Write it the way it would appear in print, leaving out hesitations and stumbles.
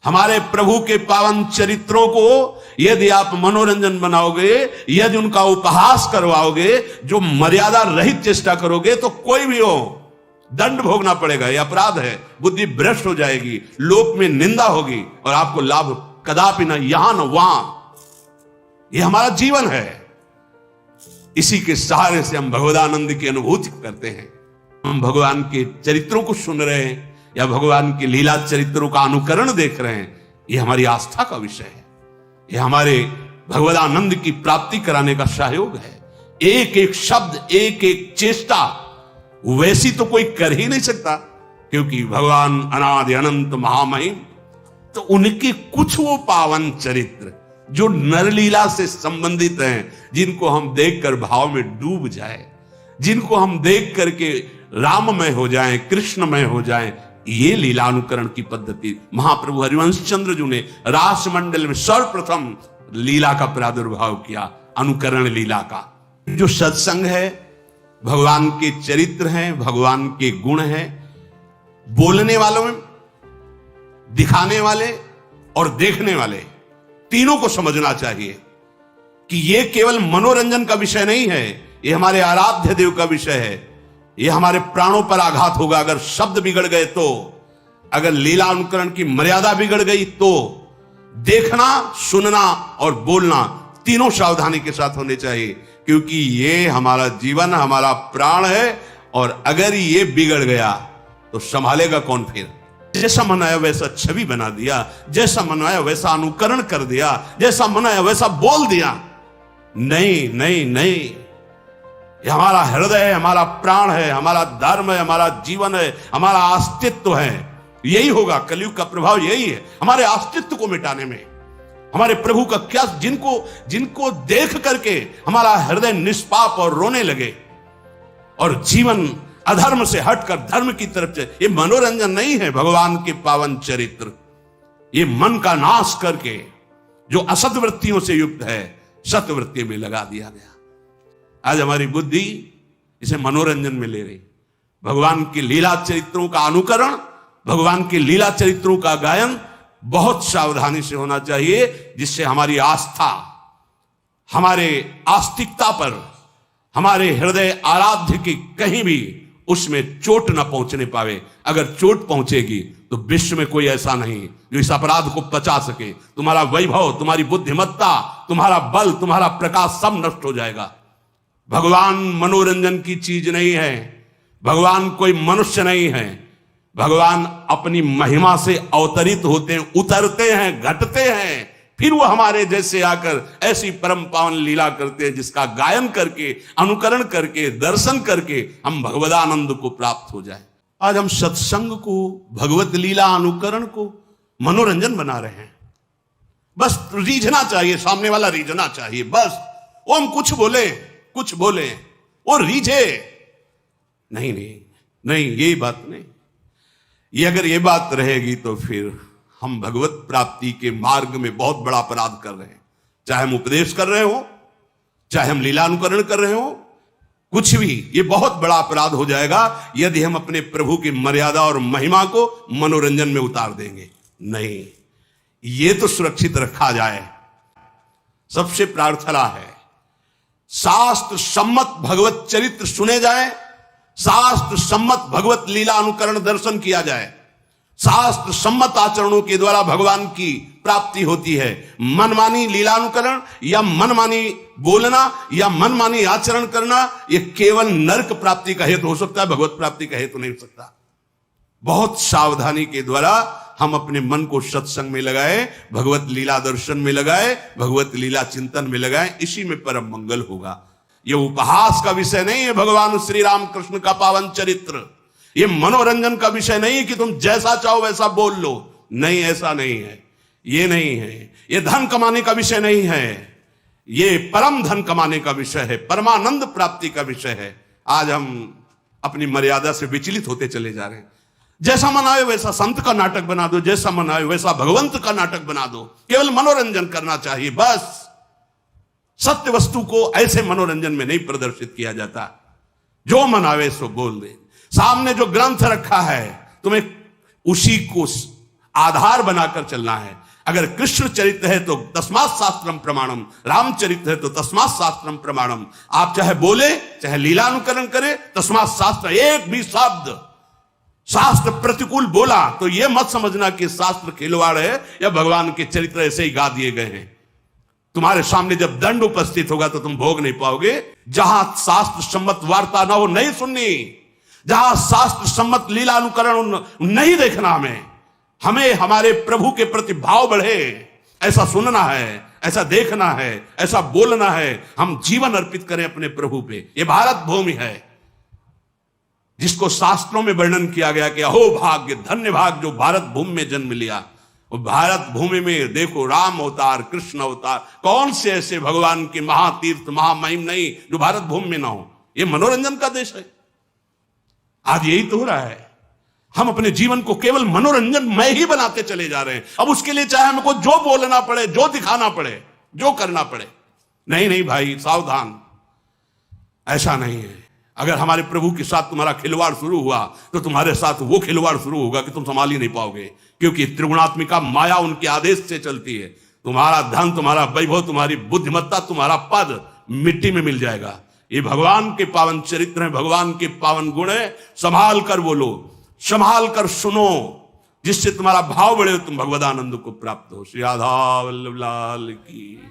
हमारे प्रभु के पावन चरित्रों को यदि आप मनोरंजन बनाओगे, यदि उनका उपहास करवाओगे, जो मर्यादा रहित चेष्टा करोगे, तो कोई भी हो दंड भोगना पड़ेगा। यह अपराध है, बुद्धि भ्रष्ट हो जाएगी, लोक में निंदा होगी और आपको लाभ कदापि न यहां न वहां। यह हमारा जीवन है, इसी के सहारे से हम भगवदानंद की अनुभूति करते हैं। हम भगवान के चरित्रों को सुन रहे हैं या भगवान के लीला चरित्रों का अनुकरण देख रहे हैं, यह हमारी आस्था का विषय है, यह हमारे भगवदानंद की प्राप्ति कराने का सहयोग है। एक एक शब्द, एक एक चेष्टा वैसी तो कोई कर ही नहीं सकता, क्योंकि भगवान अनादि अनंत महामहिम। तो उनके कुछ वो पावन चरित्र जो नरलीला से संबंधित हैं, जिनको हम देखकर भाव में डूब जाए, जिनको हम देख करके राममय हो जाएं, कृष्णमय हो जाएं, ये लीलानुकरण की पद्धति महाप्रभु हरिवंश चंद्र जी ने रासमंडल में सर्वप्रथम लीला का प्रादुर्भाव किया, अनुकरण लीला का। जो सत्संग है, भगवान के चरित्र हैं, भगवान के गुण हैं, बोलने वालों में, दिखाने वाले और देखने वाले तीनों को समझना चाहिए कि यह केवल मनोरंजन का विषय नहीं है, यह हमारे आराध्य देव का विषय है। यह हमारे प्राणों पर आघात होगा अगर शब्द बिगड़ गए तो, अगर लीला अनुकरण की मर्यादा बिगड़ गई तो। देखना, सुनना और बोलना तीनों सावधानी के साथ होने चाहिए, क्योंकि ये हमारा जीवन, हमारा प्राण है, और अगर ये बिगड़ गया तो संभालेगा कौन फिर। जैसा मनाया वैसा छवि बना दिया, जैसा मनाया वैसा अनुकरण कर दिया, जैसा मनाया वैसा बोल दिया। नहीं नहीं नहीं, ये हमारा हृदय है, हमारा प्राण है, हमारा धर्म है, हमारा जीवन है, हमारा अस्तित्व है। यही होगा, कलयुग का प्रभाव यही है, हमारे अस्तित्व को मिटाने में। हमारे प्रभु का क्या, जिनको देख करके हमारा हृदय निष्पाप और रोने लगे और जीवन अधर्म से हटकर धर्म की तरफ से। ये मनोरंजन नहीं है, भगवान के पावन चरित्र। ये मन का नाश करके जो असत वृत्तियों से युक्त है, सतवृत्ति में लगा दिया गया। आज हमारी बुद्धि इसे मनोरंजन में ले रही। भगवान के लीला चरित्रों का अनुकरण, भगवान के लीला चरित्रों का गायन बहुत सावधानी से होना चाहिए, जिससे हमारी आस्था, हमारे आस्तिकता पर, हमारे हृदय आराध्य की कहीं भी उसमें चोट न पहुंचने पावे। अगर चोट पहुंचेगी तो विश्व में कोई ऐसा नहीं जो इस अपराध को पचा सके। तुम्हारा वैभव, तुम्हारी बुद्धिमत्ता, तुम्हारा बल, तुम्हारा प्रकाश सब नष्ट हो जाएगा। भगवान मनोरंजन की चीज नहीं है, भगवान कोई मनुष्य नहीं है। भगवान अपनी महिमा से अवतरित होते हैं, उतरते हैं, घटते हैं, फिर वो हमारे जैसे आकर ऐसी परम पावन लीला करते हैं, जिसका गायन करके, अनुकरण करके, दर्शन करके हम भगवदानंद को प्राप्त हो जाए। आज हम सत्संग को, भगवत लीला अनुकरण को मनोरंजन बना रहे हैं। बस रीझना चाहिए, सामने वाला रीझना चाहिए, बस वो हम कुछ बोले वो रीझे। नहीं नहीं नहीं, ये बात नहीं। ये अगर ये बात रहेगी तो फिर हम भगवत प्राप्ति के मार्ग में बहुत बड़ा अपराध कर रहे हैं। चाहे हम उपदेश कर रहे हो, चाहे हम लीलानुकरण कर रहे हो, कुछ भी, ये बहुत बड़ा अपराध हो जाएगा यदि हम अपने प्रभु की मर्यादा और महिमा को मनोरंजन में उतार देंगे। नहीं, ये तो सुरक्षित रखा जाए। सबसे प्रार्थना है शास्त्र सम्मत भगवत चरित्र सुने जाए, शास्त्र सम्मत भगवत लीला अनुकरण दर्शन किया जाए। शास्त्र सम्मत आचरणों के द्वारा भगवान की प्राप्ति होती है। मनमानी लीलानुकरण या मनमानी बोलना या मनमानी आचरण करना, यह केवल नरक प्राप्ति का हेतु हो सकता है, भगवत प्राप्ति का हेतु नहीं हो सकता। बहुत सावधानी के द्वारा हम अपने मन को सत्संग में लगाए, भगवत लीला दर्शन में लगाए, भगवत लीला चिंतन में लगाए, इसी में परम मंगल होगा। यह उपहास का विषय नहीं है भगवान श्री राम कृष्ण का पावन चरित्र। यह मनोरंजन का विषय नहीं है कि तुम जैसा चाहो वैसा बोल लो। नहीं, ऐसा नहीं है, ये नहीं है। यह धन कमाने का विषय नहीं है, ये परम धन कमाने का विषय है, परमानंद प्राप्ति का विषय है। आज हम अपनी मर्यादा से विचलित होते चले जा रहे हैं। जैसा मन आए वैसा संत का नाटक बना दो, जैसा मन आए वैसा भगवंत का नाटक बना दो। केवल मनोरंजन करना चाहिए बस। सत्य वस्तु को ऐसे मनोरंजन में नहीं प्रदर्शित किया जाता। जो मन आवे सो बोल दे। सामने जो ग्रंथ रखा है, तुम्हें उसी को आधार बनाकर चलना है। अगर कृष्ण चरित्र है तो तस्मात् शास्त्रम प्रमाणम, रामचरित्र है तो तस्मात् शास्त्रम प्रमाणम। आप चाहे बोले चाहे लीलानुकरण करे, तस्मात् शास्त्र, एक भी शब्द शास्त्र प्रतिकूल बोला तो यह मत समझना कि शास्त्र खिलवाड़ है या भगवान के चरित्र ऐसे ही गा दिए गए हैं। तुम्हारे सामने जब दंड उपस्थित होगा तो तुम भोग नहीं पाओगे। जहां शास्त्र सम्मत वार्ता ना हो नहीं सुननी, जहां शास्त्र सम्मत लीलानुकरण नहीं देखना। हमें हमारे प्रभु के प्रति भाव बढ़े, ऐसा सुनना है, ऐसा देखना है, ऐसा बोलना है। हम जीवन अर्पित करें अपने प्रभु पे। यह भारत भूमि है जिसको शास्त्रों में वर्णन किया गया कि अहो भाग्य, धन्य भाग जो भारत भूमि में जन्म लिया। और भारत भूमि में देखो राम अवतार, कृष्ण अवतार, कौन से ऐसे भगवान के महातीर्थ महामहिम नहीं जो भारत भूमि में ना हो। यह मनोरंजन का देश है। आज यही तो हो रहा है। हम अपने जीवन को केवल मनोरंजनमय ही बनाते चले जा रहे हैं। अब उसके लिए चाहे हमको जो बोलना पड़े, जो दिखाना पड़े, जो करना पड़े। नहीं नहीं भाई, सावधान, ऐसा नहीं है। अगर हमारे प्रभु के साथ तुम्हारा खिलवाड़ शुरू हुआ तो तुम्हारे साथ वो खिलवाड़ शुरू होगा कि तुम संभाल ही नहीं पाओगे, क्योंकि त्रिगुणात्मिका माया उनके आदेश से चलती है। तुम्हारा धन, तुम्हारा वैभव, तुम्हारी बुद्धिमत्ता, तुम्हारा पद मिट्टी में मिल जाएगा। ये भगवान के पावन चरित्र हैं, भगवान के पावन गुण है। संभाल कर बोलो, संभाल कर सुनो, जिससे तुम्हारा भाव बढ़े, तुम भगवदानंद को प्राप्त हो। श्री राधा वल्लभ लाल की।